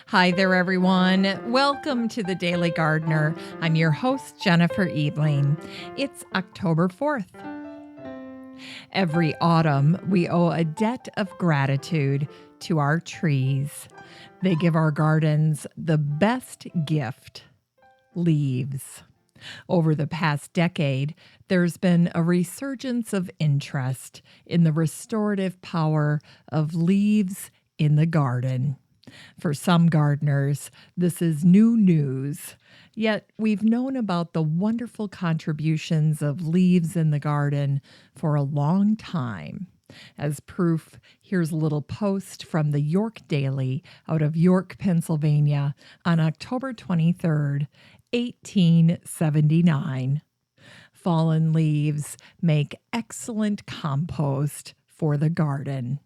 Hi there, everyone. Welcome to the Daily Gardener. I'm your host, Jennifer Eveling. It's October 4th. Every autumn, we owe a debt of gratitude to our trees. They give our gardens the best gift, leaves. Over the past decade, there's been a resurgence of interest in the restorative power of leaves in the garden. For some gardeners, this is new news, yet we've known about the wonderful contributions of leaves in the garden for a long time. As proof, here's a little post from the York Daily out of York, Pennsylvania on October 23rd, 1879. Fallen leaves make excellent compost for the garden.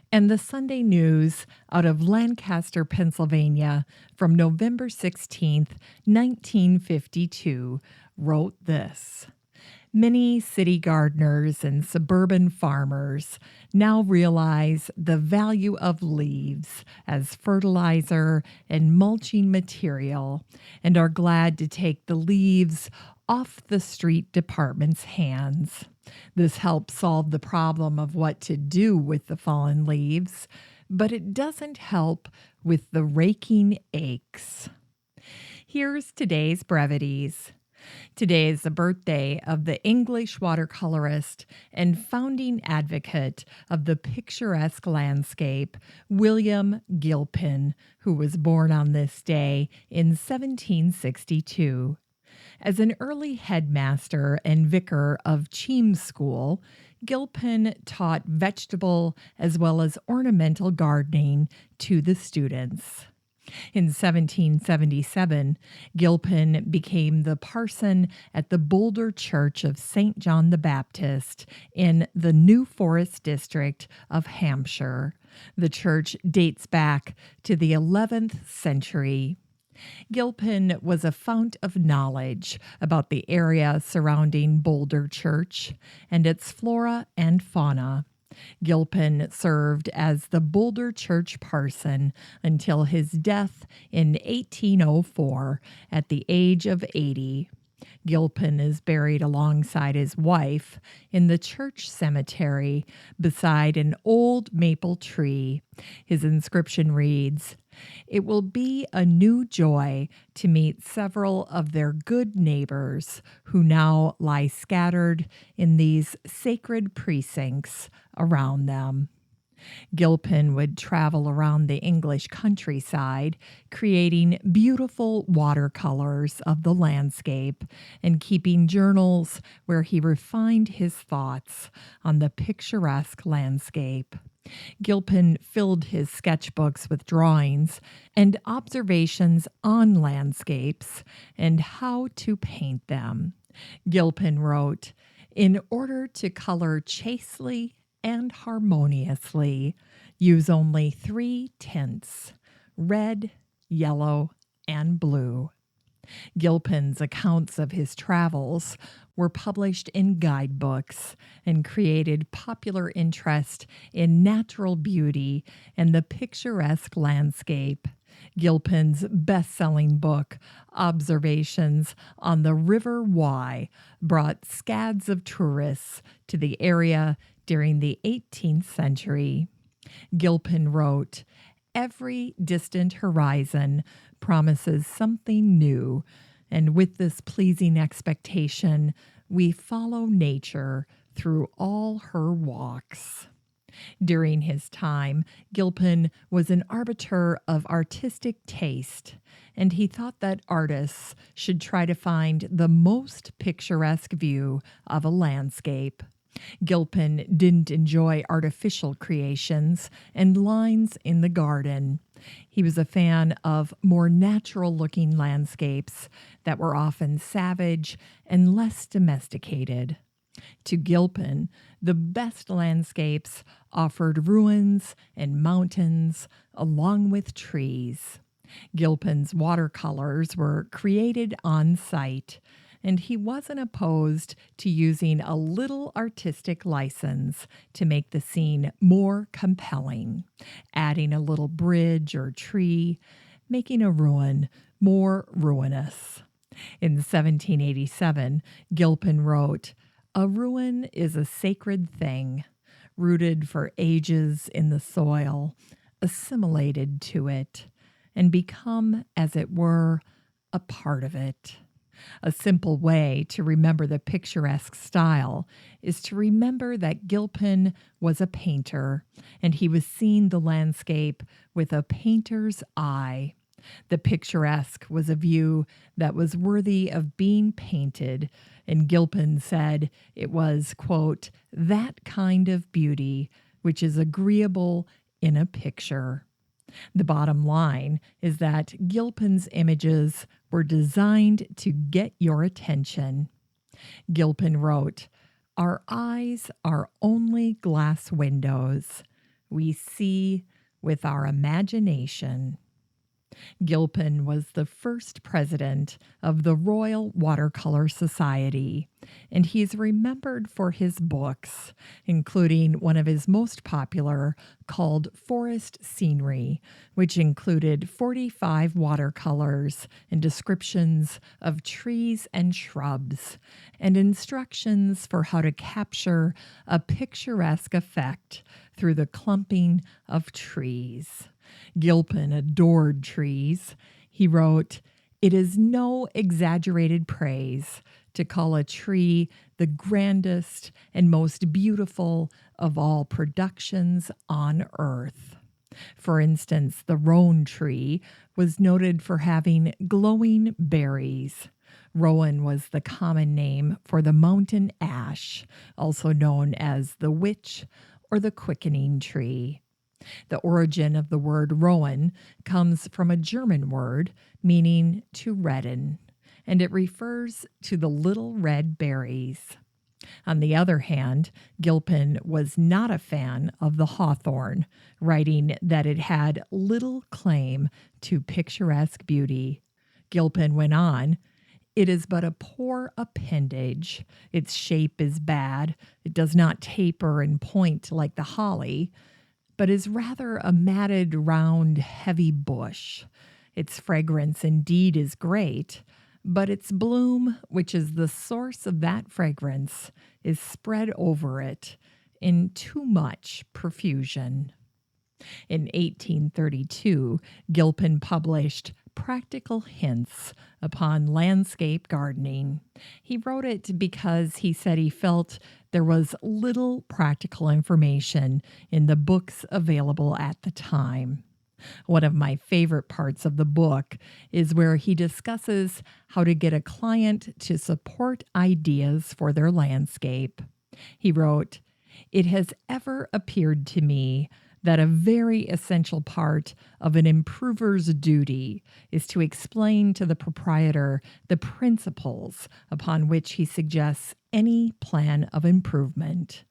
And the Sunday News out of Lancaster, Pennsylvania from November 16th, 1952 wrote this. Many city gardeners and suburban farmers now realize the value of leaves as fertilizer and mulching material and are glad to take the leaves off the street department's hands. This helps solve the problem of what to do with the fallen leaves, but it doesn't help with the raking aches. Here's today's brevities. Today is the birthday of the English watercolorist and founding advocate of the picturesque landscape, William Gilpin, who was born on this day in 1762. As an early headmaster and vicar of Cheam School, Gilpin taught vegetable as well as ornamental gardening to the students. In 1777, Gilpin became the parson at the Boulder Church of St. John the Baptist in the New Forest district of Hampshire. The church dates back to the 11th century. Gilpin was a fount of knowledge about the area surrounding Boulder Church and its flora and fauna. Gilpin served as the Boulder Church parson until his death in 1804 at the age of 80. Gilpin is buried alongside his wife in the church cemetery beside an old maple tree. His inscription reads, "It will be a new joy to meet several of their good neighbors who now lie scattered in these sacred precincts around them." Gilpin would travel around the English countryside, creating beautiful watercolors of the landscape and keeping journals where he refined his thoughts on the picturesque landscape. Gilpin filled his sketchbooks with drawings and observations on landscapes and how to paint them. Gilpin wrote, "In order to color chastely and harmoniously, use only 3 tints, red, yellow, and blue." Gilpin's accounts of his travels were published in guidebooks and created popular interest in natural beauty and the picturesque landscape. Gilpin's best-selling book, Observations on the River Wye, brought scads of tourists to the area during the 18th century. Gilpin wrote, "Every distant horizon promises something new, and with this pleasing expectation, we follow nature through all her walks." During his time, Gilpin was an arbiter of artistic taste, and he thought that artists should try to find the most picturesque view of a landscape. Gilpin didn't enjoy artificial creations and lines in the garden. He was a fan of more natural-looking landscapes that were often savage and less domesticated. To Gilpin, the best landscapes offered ruins and mountains along with trees. Gilpin's watercolors were created on site, and he wasn't opposed to using a little artistic license to make the scene more compelling, adding a little bridge or tree, making a ruin more ruinous. In 1787, Gilpin wrote, "A ruin is a sacred thing, rooted for ages in the soil, assimilated to it, and become, as it were, a part of it." A simple way to remember the picturesque style is to remember that Gilpin was a painter, and he was seeing the landscape with a painter's eye. The picturesque was a view that was worthy of being painted, and Gilpin said it was, quote, "that kind of beauty which is agreeable in a picture." The bottom line is that Gilpin's images were designed to get your attention. Gilpin wrote, "Our eyes are only glass windows. We see with our imagination." Gilpin was the first president of the Royal Watercolor Society, and he is remembered for his books, including one of his most popular called Forest Scenery, which included 45 watercolors and descriptions of trees and shrubs, and instructions for how to capture a picturesque effect through the clumping of trees. Gilpin adored trees. He wrote, "It is no exaggerated praise to call a tree the grandest and most beautiful of all productions on earth." For instance, the rowan tree was noted for having glowing berries. Rowan was the common name for the mountain ash, also known as the witch or the quickening tree. The origin of the word rowan comes from a German word meaning to redden, and it refers to the little red berries. On the other hand, Gilpin was not a fan of the hawthorn, writing that it had little claim to picturesque beauty. Gilpin went on, "It is but a poor appendage. Its shape is bad. It does not taper and point like the holly, but is rather a matted, round, heavy bush. Its fragrance indeed is great, but its bloom, which is the source of that fragrance, is spread over it in too much profusion." In 1832, Gilpin published Practical Hints Upon Landscape Gardening. He wrote it because he said he felt there was little practical information in the books available at the time. One of my favorite parts of the book is where he discusses how to get a client to support ideas for their landscape. He wrote, "It has ever appeared to me that a very essential part of an improver's duty is to explain to the proprietor the principles upon which he suggests any plan of improvement.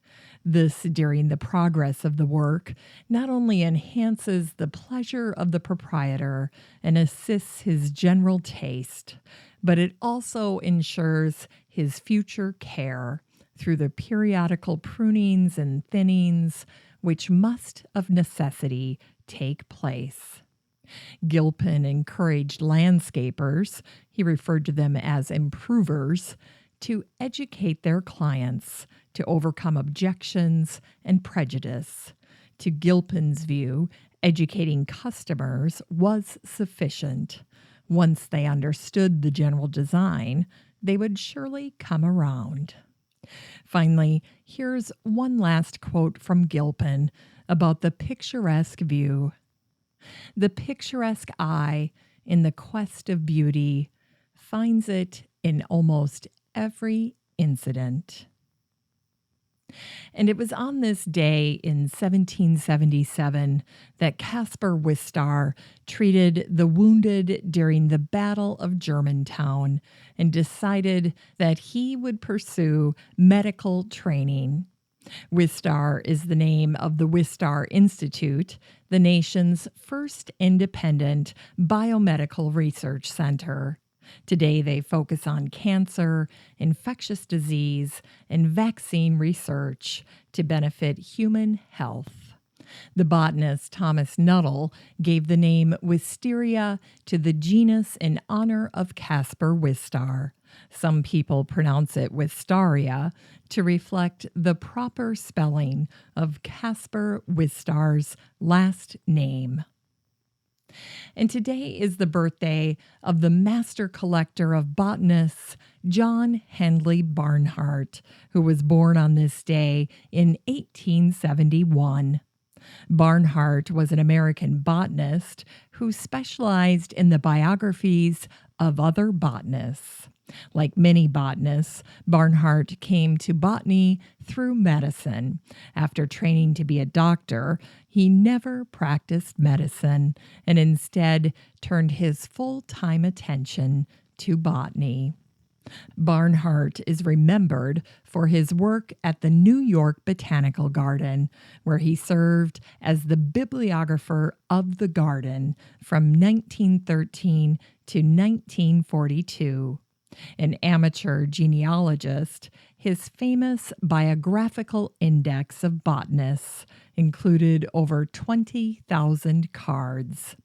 This, during the progress of the work, not only enhances the pleasure of the proprietor and assists his general taste, but it also ensures his future care through the periodical prunings and thinnings which must of necessity take place." Gilpin encouraged landscapers, he referred to them as improvers, to educate their clients to overcome objections and prejudice. To Gilpin's view, educating customers was sufficient. Once they understood the general design, they would surely come around. Finally, here's one last quote from Gilpin about the picturesque view. "The picturesque eye, in the quest of beauty, finds it in almost every incident." And it was on this day in 1777 that Caspar Wistar treated the wounded during the Battle of Germantown and decided that he would pursue medical training. Wistar is the name of the Wistar Institute, the nation's first independent biomedical research center. Today, they focus on cancer, infectious disease, and vaccine research to benefit human health. The botanist Thomas Nuttall gave the name Wisteria to the genus in honor of Caspar Wistar. Some people pronounce it Wistaria to reflect the proper spelling of Caspar Wistar's last name. And today is the birthday of the master collector of botanists, John Hendley Barnhart, who was born on this day in 1871. Barnhart was an American botanist who specialized in the biographies of other botanists. Like many botanists, Barnhart came to botany through medicine. After training to be a doctor, he never practiced medicine and instead turned his full-time attention to botany. Barnhart is remembered for his work at the New York Botanical Garden, where he served as the bibliographer of the garden from 1913 to 1942. An amateur genealogist, his famous biographical index of botanists included over 20,000 cards.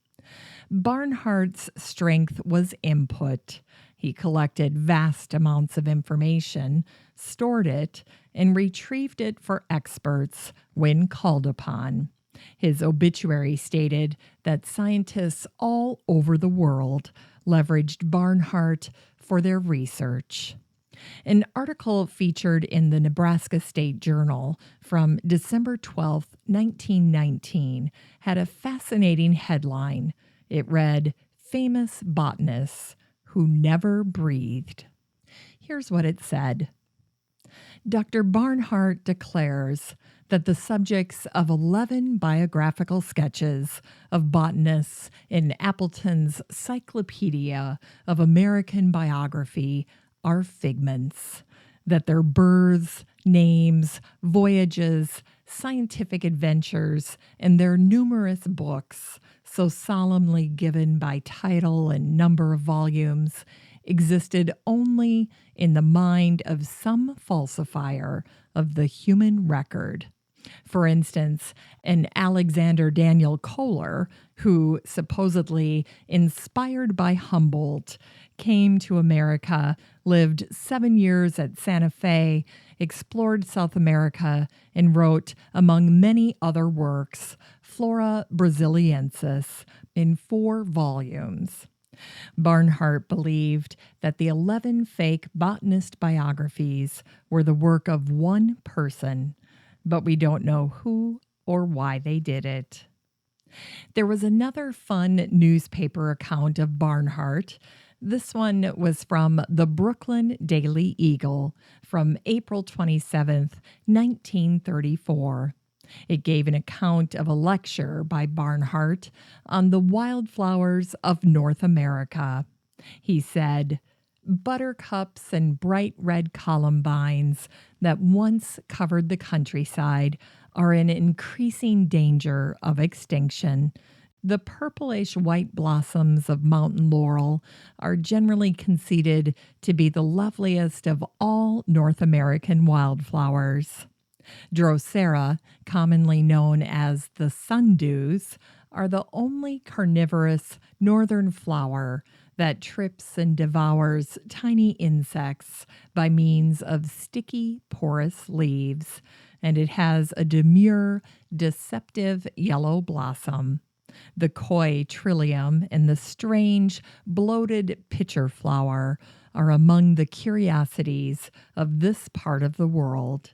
Barnhart's strength was input. He collected vast amounts of information, stored it, and retrieved it for experts when called upon. His obituary stated that scientists all over the world leveraged Barnhart for their research. An article featured in the Nebraska State Journal from December 12, 1919, had a fascinating headline. It read, "Famous Botanists Who Never Breathed." Here's what it said. Dr. Barnhart declares that the subjects of 11 biographical sketches of botanists in Appleton's Cyclopedia of American Biography are figments, that their births, names, voyages, scientific adventures, and their numerous books, so solemnly given by title and number of volumes, existed only in the mind of some falsifier of the human record. For instance, an Alexander Daniel Kohler, who supposedly, inspired by Humboldt, came to America, lived 7 years at Santa Fe, explored South America, and wrote, among many other works, Flora Brasiliensis in 4 volumes. Barnhart believed that the 11 fake botanist biographies were the work of one person, but we don't know who or why they did it. There was another fun newspaper account of Barnhart. This one was from the Brooklyn Daily Eagle from April 27, 1934. It gave an account of a lecture by Barnhart on the wildflowers of North America. He said, "Buttercups and bright red columbines that once covered the countryside are in increasing danger of extinction. The purplish white blossoms of mountain laurel are generally conceded to be the loveliest of all North American wildflowers. Drosera, commonly known as the sundews, are the only carnivorous northern flower that trips and devours tiny insects by means of sticky, porous leaves, and it has a demure, deceptive yellow blossom. The coy trillium and the strange, bloated pitcher flower are among the curiosities of this part of the world,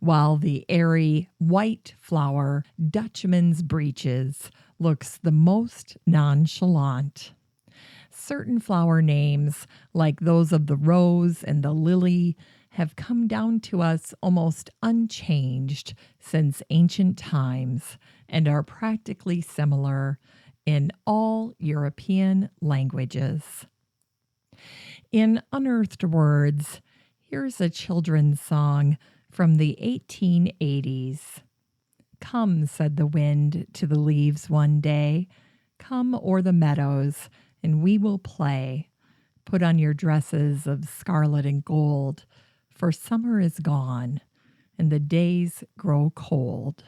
while the airy white flower, Dutchman's breeches, looks the most nonchalant. Certain flower names, like those of the rose and the lily, have come down to us almost unchanged since ancient times and are practically similar in all European languages." In unearthed words, here's a children's song from the 1880s. "Come," said the wind to the leaves one day, "come o'er the meadows, and we will play. Put on your dresses of scarlet and gold, for summer is gone and the days grow cold.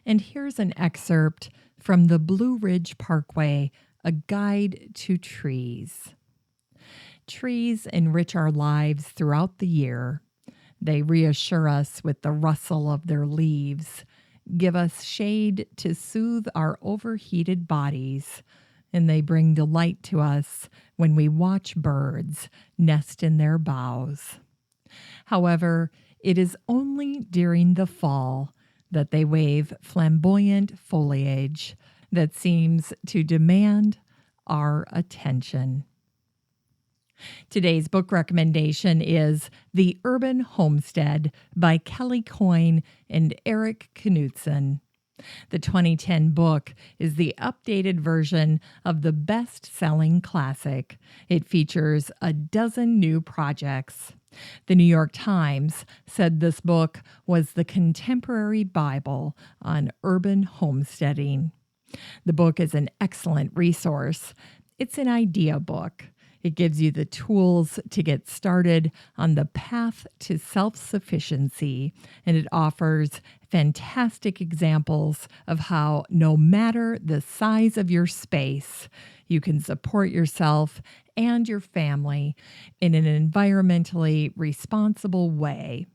And here's an excerpt from the Blue Ridge Parkway, A Guide to Trees. Trees enrich our lives throughout the year. They reassure us with the rustle of their leaves, give us shade to soothe our overheated bodies, and they bring delight to us when we watch birds nest in their boughs. However, it is only during the fall that they wave flamboyant foliage that seems to demand our attention. Today's book recommendation is The Urban Homestead by Kelly Coyne and Eric Knudsen. The 2010 book is the updated version of the best-selling classic. It features a dozen new projects. The New York Times said this book was the contemporary Bible on urban homesteading. The book is an excellent resource. It's an idea book. It gives you the tools to get started on the path to self-sufficiency, and it offers fantastic examples of how, no matter the size of your space, you can support yourself and your family in an environmentally responsible way.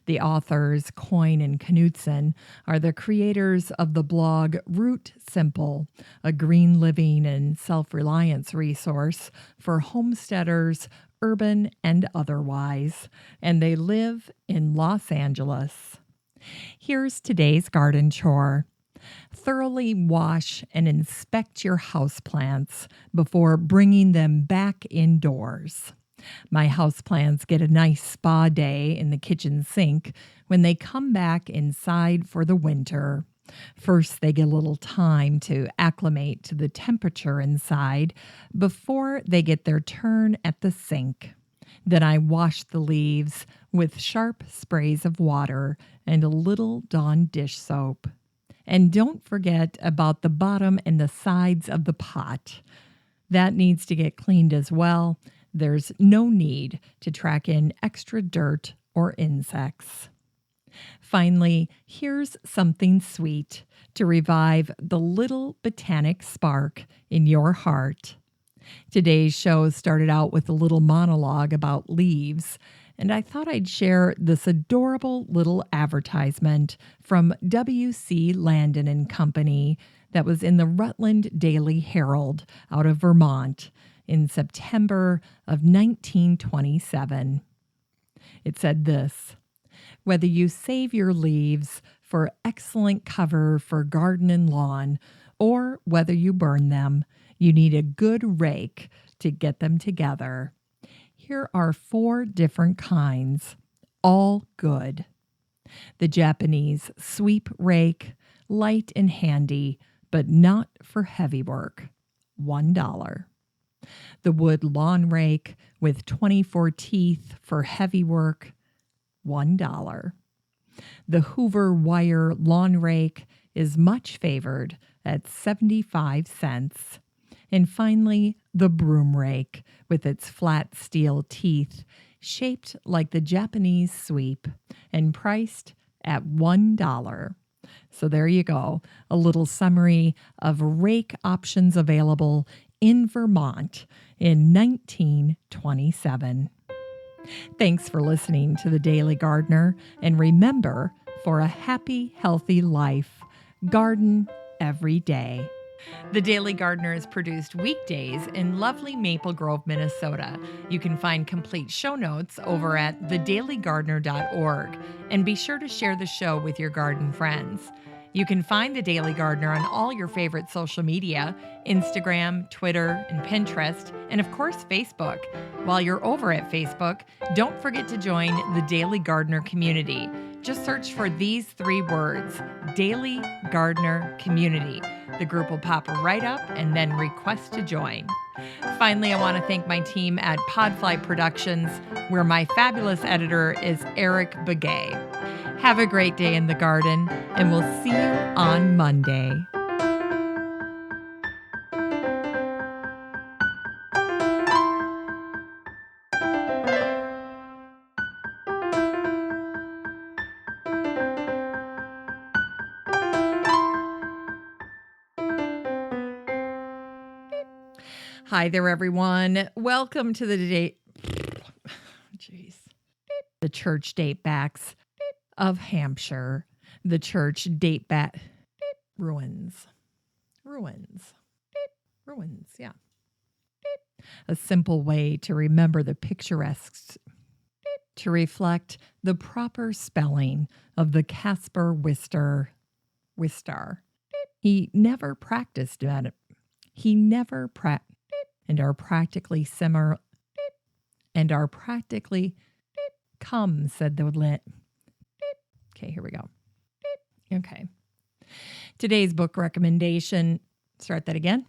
The authors, Coyne and Knudsen, are the creators of the blog Root Simple, a green living and self-reliance resource for homesteaders, urban and otherwise, and they live in Los Angeles. Here's today's garden chore. Thoroughly wash and inspect your houseplants before bringing them back indoors. My houseplants get a nice spa day in the kitchen sink when they come back inside for the winter. First, they get a little time to acclimate to the temperature inside before they get their turn at the sink. Then I wash the leaves with sharp sprays of water and a little Dawn dish soap. And don't forget about the bottom and the sides of the pot. That needs to get cleaned as well. There's no need to track in extra dirt or insects. Finally, here's something sweet to revive the little botanic spark in your heart. Today's show started out with a little monologue about leaves, and I thought I'd share this adorable little advertisement from W.C. Landon and Company that was in the Rutland Daily Herald out of Vermont in September of 1927. It said this: whether you save your leaves for excellent cover for garden and lawn, or whether you burn them, you need a good rake to get them together. Here are 4 different kinds, all good. The Japanese sweep rake, light and handy, but not for heavy work, $1. The wood lawn rake with 24 teeth for heavy work, $1. The Hoover wire lawn rake is much favored at 75 cents. And finally, the broom rake with its flat steel teeth, shaped like the Japanese sweep and priced at $1. So there you go, a little summary of rake options available in Vermont in 1927. Thanks for listening to The Daily Gardener, and remember, for a happy, healthy life, garden every day. The Daily Gardener is produced weekdays in lovely Maple Grove, Minnesota. You can find complete show notes over at thedailygardener.org, and be sure to share the show with your garden friends. You can find The Daily Gardener on all your favorite social media, Instagram, Twitter, and Pinterest, and of course, Facebook. While you're over at Facebook, don't forget to join the Daily Gardener community. Just search for these 3 words, Daily Gardener Community. The group will pop right up, and then request to join. Finally, I want to thank my team at Podfly Productions, where my fabulous editor is Eric Begay. Have a great day in the garden, and we'll see you on Monday. Hi there, everyone. Welcome to the the church datebacks of Hampshire. The church dateback ruins. Yeah. A simple way to remember the picturesque, to reflect the proper spelling of the Caspar Wistar. He never practiced at it. He never and are practically similar and are practically come, said the lit. Okay, here we go. Okay. Today's book recommendation, start that again.